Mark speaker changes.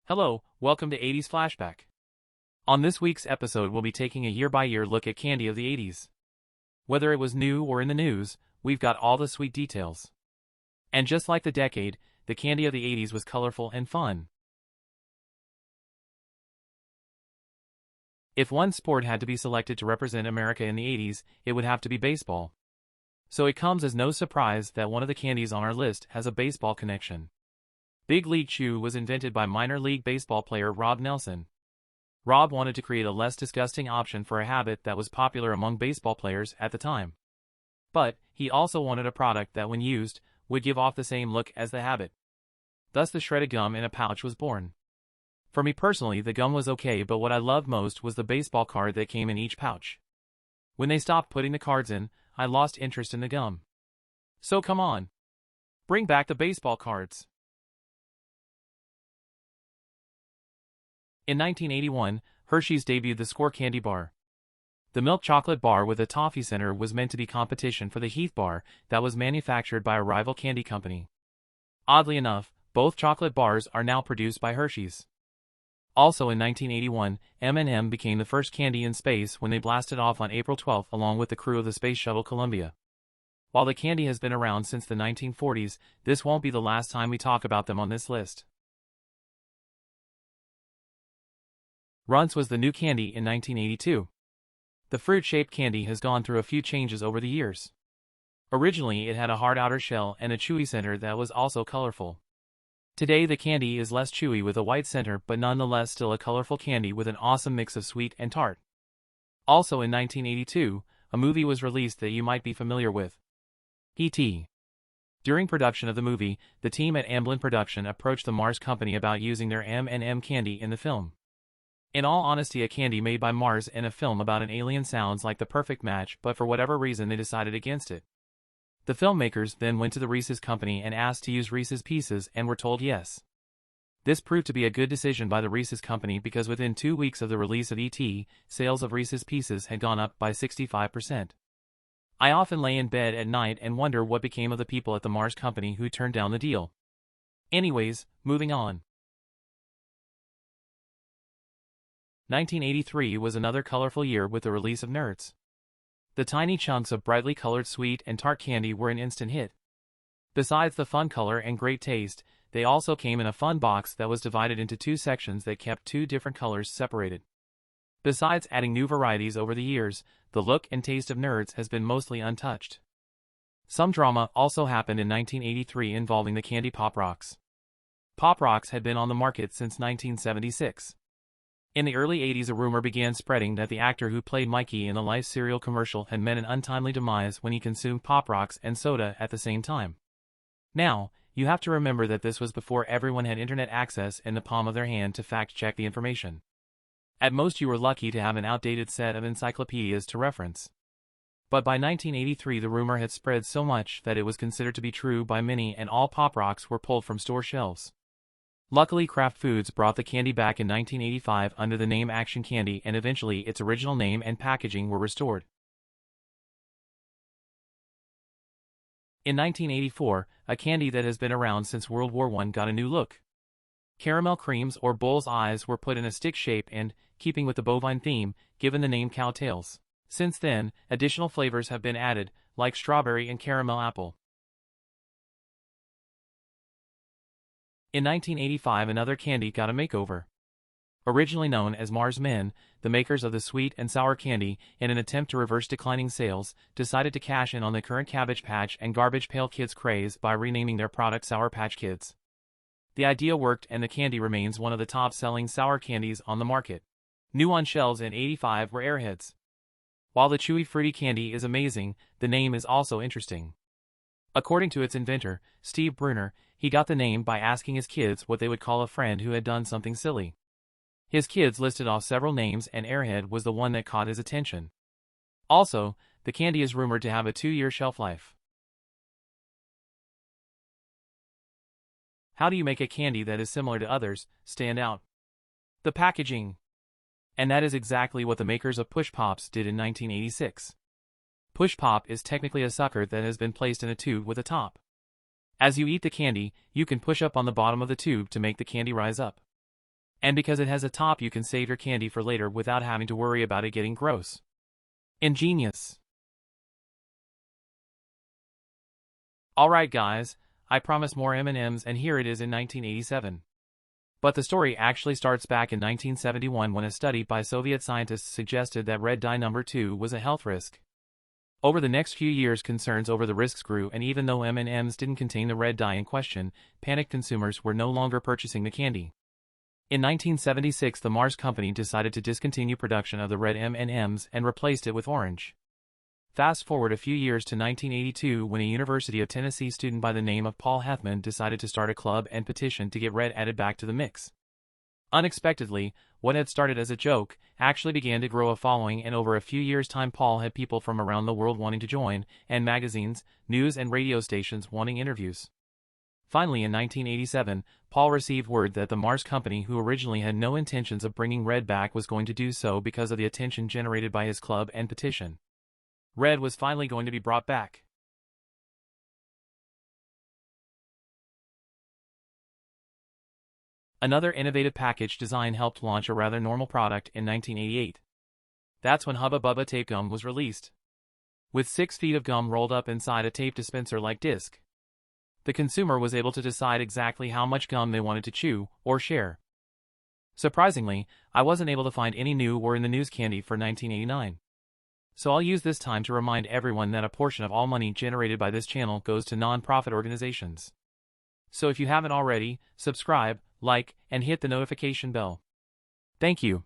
Speaker 1: Hello, welcome to 80s Flashback. On this week's episode, we'll be taking a year-by-year look at candy of the 80s. Whether it was new or in the news, we've got all the sweet details. And just like the decade, the candy of the 80s was colorful and fun. If one sport had to be selected to represent America in the 80s, it would have to be baseball. So it comes as no surprise that one of the candies on our list has a baseball connection. Big League Chew was invented by minor league baseball player Rob Nelson. Rob wanted to create a less disgusting option for a habit that was popular among baseball players at the time. But he also wanted a product that, when used, would give off the same look as the habit. Thus the shredded gum in a pouch was born. For me personally, the gum was okay, but what I loved most was the baseball card that came in each pouch. When they stopped putting the cards in, I lost interest in the gum. So come on. Bring back the baseball cards. In 1981, Hershey's debuted the Score Candy Bar. The milk chocolate bar with a toffee center was meant to be competition for the Heath bar that was manufactured by a rival candy company. Oddly enough, both chocolate bars are now produced by Hershey's. Also in 1981, M&M became the first candy in space when they blasted off on April 12 along with the crew of the Space Shuttle Columbia. While the candy has been around since the 1940s, this won't be the last time we talk about them on this list. Runts was the new candy in 1982. The fruit-shaped candy has gone through a few changes over the years. Originally, it had a hard outer shell and a chewy center that was also colorful. Today, the candy is less chewy with a white center, but nonetheless still a colorful candy with an awesome mix of sweet and tart. Also in 1982, a movie was released that you might be familiar with. E.T. During production of the movie, the team at Amblin Production approached the Mars Company about using their M&M candy in the film. In all honesty, a candy made by Mars in a film about an alien sounds like the perfect match, but for whatever reason they decided against it. The filmmakers then went to the Reese's Company and asked to use Reese's Pieces and were told yes. This proved to be a good decision by the Reese's Company because within 2 weeks of the release of E.T., sales of Reese's Pieces had gone up by 65%. I often lay in bed at night and wonder what became of the people at the Mars Company who turned down the deal. Anyways, moving on. 1983 was another colorful year with the release of Nerds. The tiny chunks of brightly colored sweet and tart candy were an instant hit. Besides the fun color and great taste, they also came in a fun box that was divided into 2 sections that kept 2 different colors separated. Besides adding new varieties over the years, the look and taste of Nerds has been mostly untouched. Some drama also happened in 1983 involving the candy Pop Rocks. Pop Rocks had been on the market since 1976. In the early 80s, a rumor began spreading that the actor who played Mikey in the Life cereal commercial had met an untimely demise when he consumed Pop Rocks and soda at the same time. Now, you have to remember that this was before everyone had internet access in the palm of their hand to fact-check the information. At most, you were lucky to have an outdated set of encyclopedias to reference. But by 1983, the rumor had spread so much that it was considered to be true by many, and all Pop Rocks were pulled from store shelves. Luckily, Kraft Foods brought the candy back in 1985 under the name Action Candy, and eventually its original name and packaging were restored. In 1984, a candy that has been around since World War I got a new look. Caramel creams or bull's eyes were put in a stick shape and, keeping with the bovine theme, given the name Cow Tails. Since then, additional flavors have been added, like strawberry and caramel apple. In 1985, another candy got a makeover. Originally known as Mars Men, the makers of the sweet and sour candy, in an attempt to reverse declining sales, decided to cash in on the current Cabbage Patch and Garbage Pail Kids craze by renaming their product Sour Patch Kids. The idea worked, and the candy remains one of the top-selling sour candies on the market. New on shelves in '85 were Airheads. While the chewy fruity candy is amazing, the name is also interesting. According to its inventor, Steve Bruner, he got the name by asking his kids what they would call a friend who had done something silly. His kids listed off several names, and Airhead was the one that caught his attention. Also, the candy is rumored to have a 2-year shelf life. How do you make a candy that is similar to others stand out? The packaging. And that is exactly what the makers of Push Pops did in 1986. Push Pop is technically a sucker that has been placed in a tube with a top. As you eat the candy, you can push up on the bottom of the tube to make the candy rise up. And because it has a top, you can save your candy for later without having to worry about it getting gross. Ingenious. Alright guys, I promised more M&Ms and here it is in 1987. But the story actually starts back in 1971 when a study by Soviet scientists suggested that red dye number 2 was a health risk. Over the next few years, concerns over the risks grew, and even though M&Ms didn't contain the red dye in question, panicked consumers were no longer purchasing the candy. In 1976, the Mars company decided to discontinue production of the red M&Ms and replaced it with orange. Fast forward a few years to 1982 when a University of Tennessee student by the name of Paul Hethman decided to start a club and petition to get red added back to the mix. Unexpectedly, what had started as a joke actually began to grow a following, and over a few years' time Paul had people from around the world wanting to join, and magazines, news and radio stations wanting interviews. Finally, in 1987, Paul received word that the Mars company, who originally had no intentions of bringing red back, was going to do so because of the attention generated by his club and petition. Red was finally going to be brought back. Another innovative package design helped launch a rather normal product in 1988. That's when Hubba Bubba tape gum was released. With 6 feet of gum rolled up inside a tape dispenser-like disc, the consumer was able to decide exactly how much gum they wanted to chew or share. Surprisingly, I wasn't able to find any new or in the news candy for 1989. So I'll use this time to remind everyone that a portion of all money generated by this channel goes to non-profit organizations. So if you haven't already, subscribe, like, and hit the notification bell. Thank you.